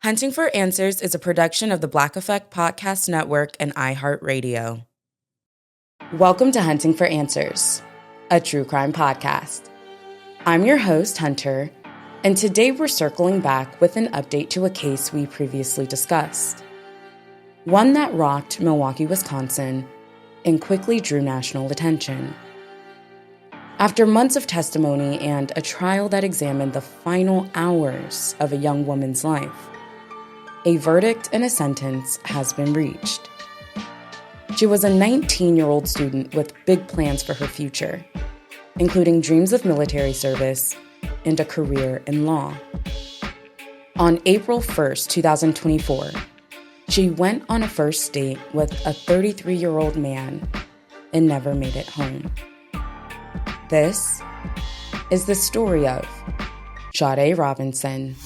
Hunting for Answers is a production of the Black Effect Podcast Network and iHeartRadio. Welcome to Hunting for Answers, a true crime podcast. I'm your host, Hunter, and today we're circling back with an update to a case we previously discussed. One that rocked Milwaukee, Wisconsin, and quickly drew national attention. After months of testimony and a trial that examined the final hours of a young woman's life, a verdict and a sentence has been reached. She was a 19-year-old student with big plans for her future, including dreams of military service and a career in law. On April 1st, 2024, she went on a first date with a 33-year-old man and never made it home. This is the story of Sade Robinson.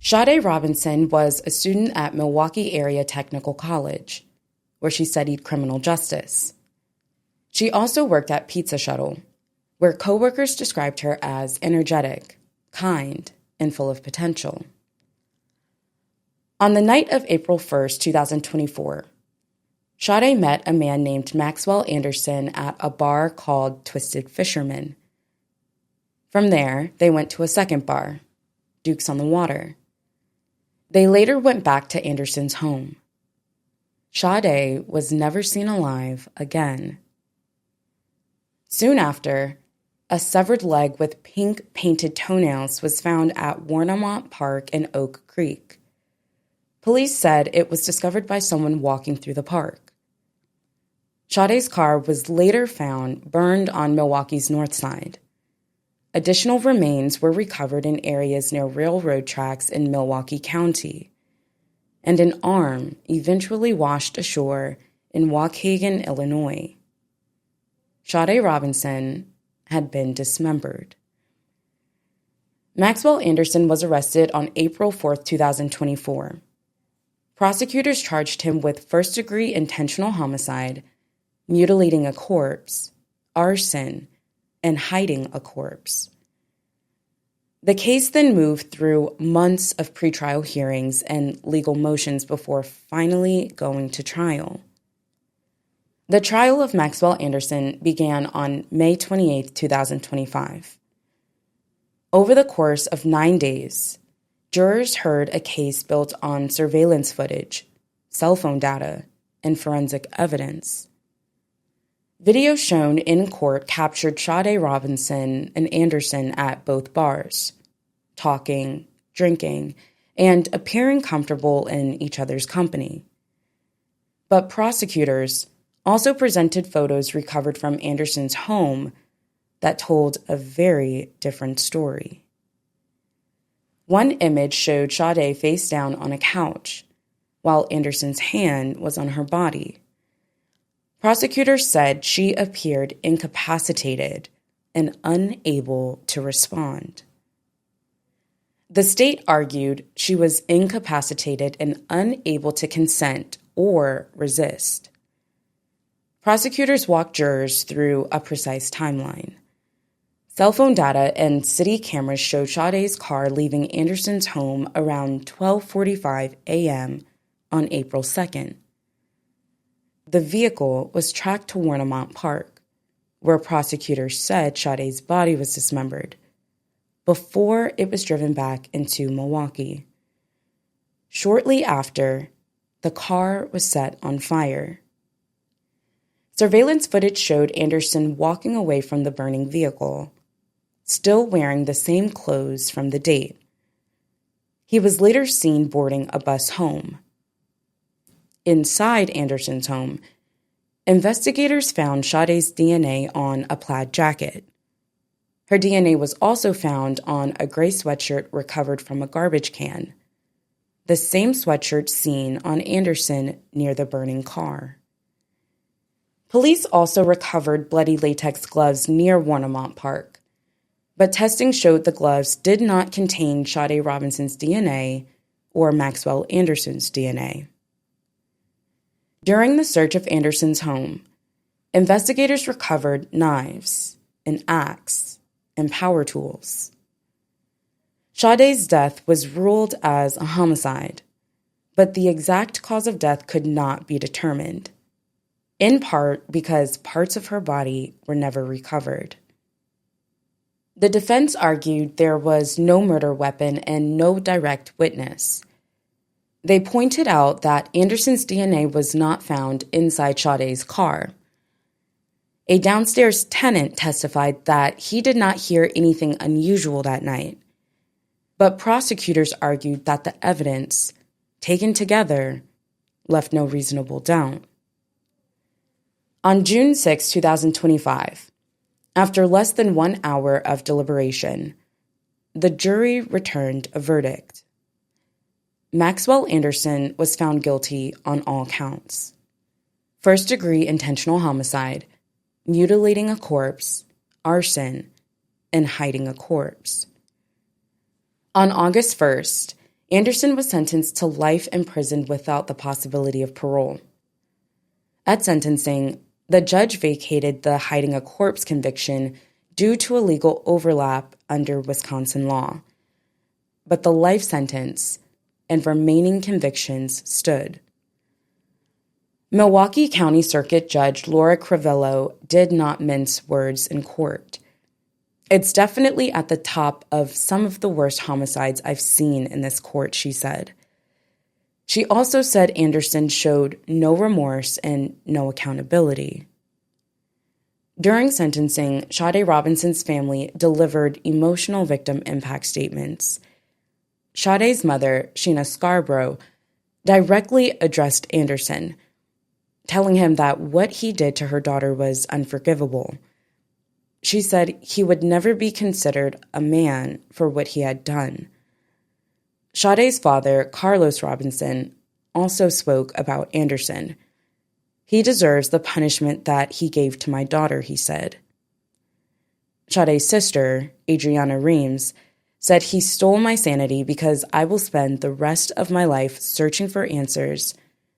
Sade Robinson was a student at Milwaukee Area Technical College, where she studied criminal justice. She also worked at Pizza Shuttle, where coworkers described her as energetic, kind, and full of potential. On the night of April 1st, 2024, Sade met a man named Maxwell Anderson at a bar called Twisted Fisherman. From there, they went to a second bar, Duke's on the Water. They later went back to Anderson's home. Sade was never seen alive again. Soon after, a severed leg with pink painted toenails was found at Warnemont Park in Oak Creek. Police said it was discovered by someone walking through the park. Sade's car was later found burned on Milwaukee's north side. Additional remains were recovered in areas near railroad tracks in Milwaukee County, and an arm eventually washed ashore in Waukegan, Illinois. Sade Robinson had been dismembered. Maxwell Anderson was arrested on April 4th, 2024. Prosecutors charged him with first-degree intentional homicide, mutilating a corpse, arson, and hiding a corpse. The case then moved through months of pretrial hearings and legal motions before finally going to trial. The trial of Maxwell Anderson began on May 28, 2025. Over the course of 9 days, jurors heard a case built on surveillance footage, cell phone data, and forensic evidence. Video shown in court captured Sade Robinson and Anderson at both bars, talking, drinking, and appearing comfortable in each other's company. But prosecutors also presented photos recovered from Anderson's home that told a very different story. One image showed Sade face down on a couch, while Anderson's hand was on her body. Prosecutors said she appeared incapacitated and unable to respond. The state argued she was incapacitated and unable to consent or resist. Prosecutors walked jurors through a precise timeline. Cell phone data and city cameras showed Sade's car leaving Anderson's home around 12:45 a.m. on April 2nd. The vehicle was tracked to Warnemont Park, where prosecutors said Sade's body was dismembered, before it was driven back into Milwaukee. Shortly after, the car was set on fire. Surveillance footage showed Anderson walking away from the burning vehicle, still wearing the same clothes from the date. He was later seen boarding a bus home. Inside Anderson's home, investigators found Sade's DNA on a plaid jacket. Her DNA was also found on a gray sweatshirt recovered from a garbage can, the same sweatshirt seen on Anderson near the burning car. Police also recovered bloody latex gloves near Warnemont Park, but testing showed the gloves did not contain Sade Robinson's DNA or Maxwell Anderson's DNA. During the search of Anderson's home, investigators recovered knives, an axe, and power tools. Sade's death was ruled as a homicide, but the exact cause of death could not be determined, in part because parts of her body were never recovered. The defense argued there was no murder weapon and no direct witness. They pointed out that Anderson's DNA was not found inside Sade's car. A downstairs tenant testified that he did not hear anything unusual that night, but prosecutors argued that the evidence, taken together, left no reasonable doubt. On June 6, 2025, after less than 1 hour of deliberation, the jury returned a verdict. Maxwell Anderson was found guilty on all counts: first-degree intentional homicide, mutilating a corpse, arson, and hiding a corpse. On August 1st, Anderson was sentenced to life in prison without the possibility of parole. At sentencing, the judge vacated the hiding a corpse conviction due to a legal overlap under Wisconsin law, but the life sentence and remaining convictions stood. Milwaukee County Circuit Judge Laura Crivello did not mince words in court. "It's definitely at the top of some of the worst homicides I've seen in this court," she said. She also said Anderson showed no remorse and no accountability. During sentencing, Sade Robinson's family delivered emotional victim impact statements. Sade's mother, Sheena Scarborough, directly addressed Anderson, telling him that what he did to her daughter was unforgivable. She said he would never be considered a man for what he had done. Sade's father, Carlos Robinson, also spoke about Anderson. "He deserves the punishment that he gave to my daughter," he said. Sade's sister, Adriana Reams, said he stole my sanity because I will spend the rest of my life searching for answers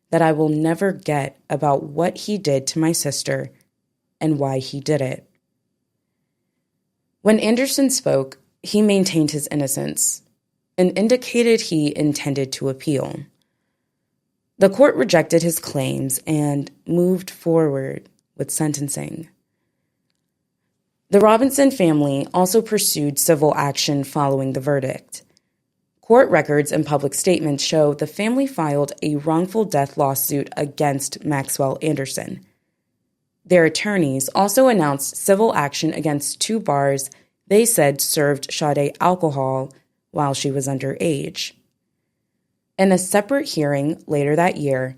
that I will never get about what he did to my sister and why he did it. When Anderson spoke, he maintained his innocence and indicated he intended to appeal. The court rejected his claims and moved forward with sentencing. The Robinson family also pursued civil action following the verdict. Court records and public statements show the family filed a wrongful death lawsuit against Maxwell Anderson. Their attorneys also announced civil action against 2 bars they said served Sade alcohol while she was underage. In a separate hearing later that year,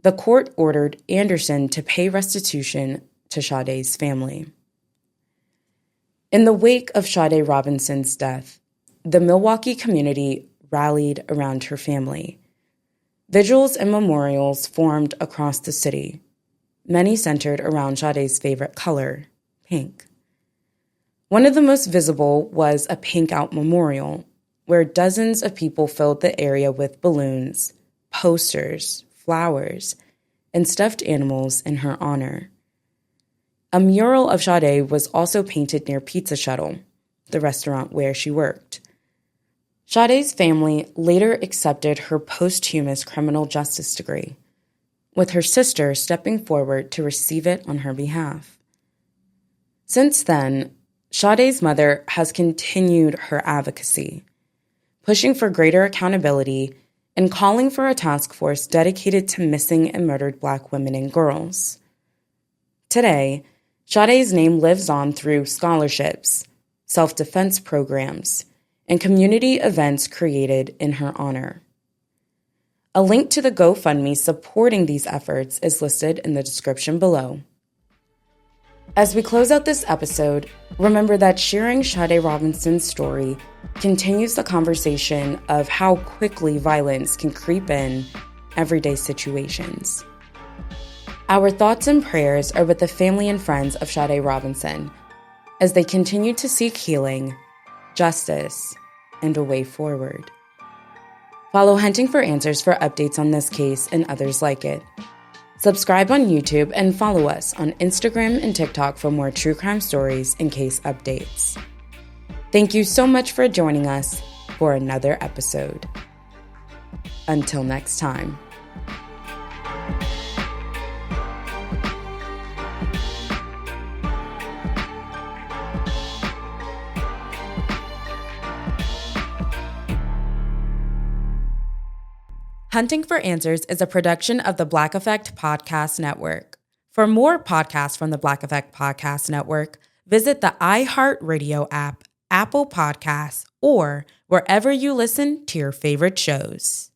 the court ordered Anderson to pay restitution to Sade's family. In the wake of Sade Robinson's death, the Milwaukee community rallied around her family. Vigils and memorials formed across the city, many centered around Sade's favorite color, pink. One of the most visible was a Pink Out memorial, where dozens of people filled the area with balloons, posters, flowers, and stuffed animals in her honor. A mural of Sade was also painted near Pizza Shuttle, the restaurant where she worked. Sade's family later accepted her posthumous criminal justice degree, with her sister stepping forward to receive it on her behalf. Since then, Sade's mother has continued her advocacy, pushing for greater accountability and calling for a task force dedicated to missing and murdered Black women and girls. Today, Sade's name lives on through scholarships, self-defense programs, and community events created in her honor. A link to the GoFundMe supporting these efforts is listed in the description below. As we close out this episode, remember that sharing Sade Robinson's story continues the conversation of how quickly violence can creep in everyday situations. Our thoughts and prayers are with the family and friends of Sade Robinson as they continue to seek healing, justice, and a way forward. Follow Hunting for Answers for updates on this case and others like it. Subscribe on YouTube and follow us on Instagram and TikTok for more true crime stories and case updates. Thank you so much for joining us, for another episode. Until next time. Hunting for Answers is a production of the Black Effect Podcast Network. For more podcasts from the Black Effect Podcast Network, visit the iHeartRadio app, Apple Podcasts, or wherever you listen to your favorite shows.